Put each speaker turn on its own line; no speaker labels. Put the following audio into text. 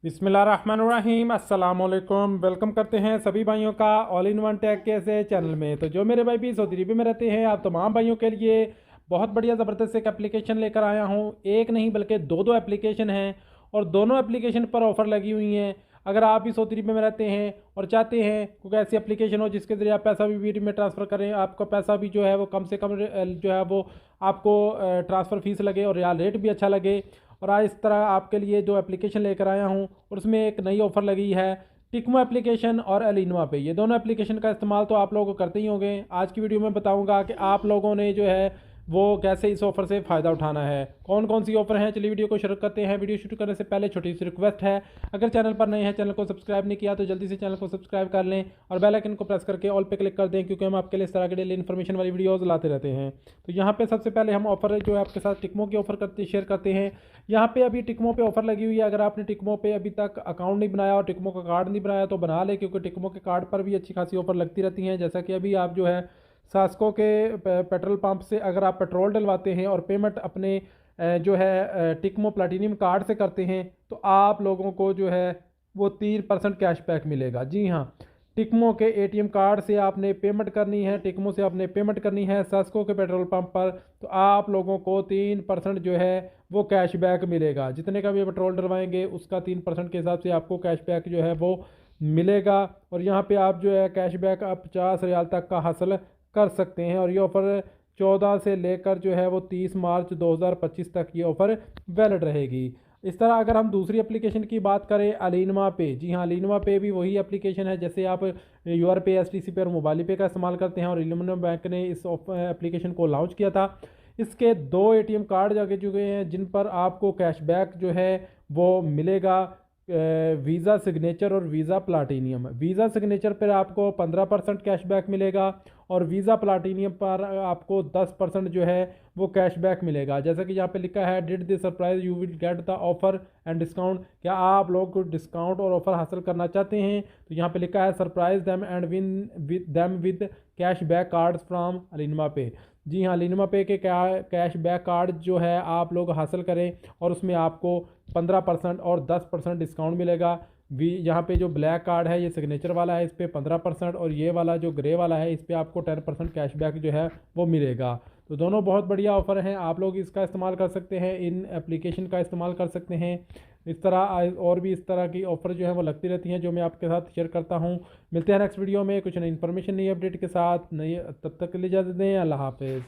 बिस्मिल्लाहिर्रहमानिर्रहीम अस्सलाम वालेकुम। वेलकम करते हैं सभी भाइयों का ऑल इन वन टेक के ऐसे चैनल में। तो जो मेरे भाई भी सऊदी अरब में रहते हैं, आप तमाम भाइयों के लिए बहुत बढ़िया ज़बरदस्त एक एप्लीकेशन लेकर आया हूँ। एक नहीं बल्कि दो दो एप्लीकेशन हैं और दोनों एप्लीकेशन पर ऑफ़र लगी हुई हैं। अगर आप भी सऊदी अरब में रहते हैं और चाहते हैं कोई ऐसी एप्लीकेशन हो जिसके ज़रिए आप पैसा भी बीच में ट्रांसफ़र करें, आपका पैसा भी जो है वो कम से कम जो है वो आपको ट्रांसफ़र फ़ीस लगे और रियाल रेट भी अच्छा लगे। और आज इस तरह आपके लिए जो एप्लीकेशन लेकर आया हूँ और उसमें एक नई ऑफ़र लगी है टिकमो एप्लीकेशन और अलिनवा पे। ये दोनों एप्लीकेशन का इस्तेमाल तो आप लोग करते ही होंगे। आज की वीडियो में बताऊंगा कि आप लोगों ने जो है वो कैसे इस ऑफ़र से फ़ायदा उठाना है, कौन कौन सी ऑफ़र हैं। चलिए वीडियो को शुरू करते हैं। वीडियो शुरू करने से पहले छोटी सी रिक्वेस्ट है, अगर चैनल पर नए हैं, चैनल को सब्सक्राइब नहीं किया तो जल्दी से चैनल को सब्सक्राइब कर लें और बेल आइकन को प्रेस करके ऑल पे क्लिक कर दें, क्योंकि हम आपके लिए इस तरह की डेली इन्फॉर्मेशन वाली वीडियोज़ लाते रहते हैं। तो यहाँ पे सबसे पहले हम ऑफ़र जो है आपके साथ टिकमो की ऑफ़र शेयर करते हैं। यहाँ पे अभी टिकमो पे ऑफ़र लगी हुई है। अगर आपने टिकमो पे अभी तक अकाउंट नहीं बनाया और टिकमो का कार्ड नहीं बनाया तो बना ले, क्योंकि टिकमो के कार्ड पर भी अच्छी खासी ऑफ़र लगती रहती हैं। जैसा कि अभी आप जो है सास्को के पेट्रोल पंप से अगर आप पेट्रोल डलवाते हैं और पेमेंट अपने जो है टिकमो प्लेटिनम कार्ड से करते हैं तो आप लोगों को जो है वो 3% कैशबैक मिलेगा। जी हाँ, टिकमो के एटीएम कार्ड से आपने पेमेंट करनी है, टिकमो से आपने पेमेंट करनी है सास्को के पेट्रोल पंप पर, तो आप लोगों को 3% जो है वो कैशबैक मिलेगा। जितने का भी पेट्रोल डलवाएंगे उसका 3% के हिसाब से आपको कैशबैक जो है वो मिलेगा। और यहाँ पे आप जो है कैशबैक आप 50 रियाल तक का हासिल कर सकते हैं। और ये ऑफ़र 14 से लेकर जो है वो 30 मार्च 2025 तक ये ऑफ़र वैलिड रहेगी। इस तरह अगर हम दूसरी एप्लीकेशन की बात करें अलीनमा पे, जी हाँ, अलीनमा पे भी वही एप्लीकेशन है जैसे आप यूआर पे, एसटीसी पे और मोबाइल पे का इस्तेमाल करते हैं। और अलीनमा बैंक ने इस एप्लीकेशन को लॉन्च किया था। इसके दो एटीएम कार्ड जाके चुके हैं जिन पर आपको कैशबैक जो है वो मिलेगा। वीज़ा सिग्नेचर और वीज़ा प्लाटीनियम। वीज़ा सिग्नेचर पर आपको 15% कैशबैक मिलेगा और वीज़ा प्लाटीनियम पर आपको 10% जो है वो कैशबैक मिलेगा। जैसा कि यहाँ पे लिखा है, did this surprise you will get the offer and discount. क्या आप लोग को डिस्काउंट और ऑफर हासिल करना चाहते हैं? तो यहाँ पे लिखा है surprise them and win with them with cashback cards from Alinma Pay. जी हाँ, अलिनमा पे के कैशबैक कार्ड जो है आप लोग हासिल करें और उसमें आपको 15% और 10% डिस्काउंट मिलेगा। यहाँ पे जो ब्लैक कार्ड है ये सिग्नेचर वाला है, इस पर 15% और ये वाला जो ग्रे वाला है इस पर आपको 10% कैशबैक जो है वो मिलेगा। तो दोनों बहुत बढ़िया ऑफ़र हैं, आप लोग इसका इस्तेमाल कर सकते हैं, इन एप्लीकेशन का इस्तेमाल कर सकते हैं। इस तरह और भी इस तरह की ऑफ़र जो है वो लगती रहती हैं जो मैं आपके साथ शेयर करता हूँ। मिलते हैं नेक्स्ट वीडियो में कुछ नई इन्फॉर्मेशन, नई अपडेट के साथ। नई तब तक के लिए इजाज़त दें। अल्लाह हाफ़िज़।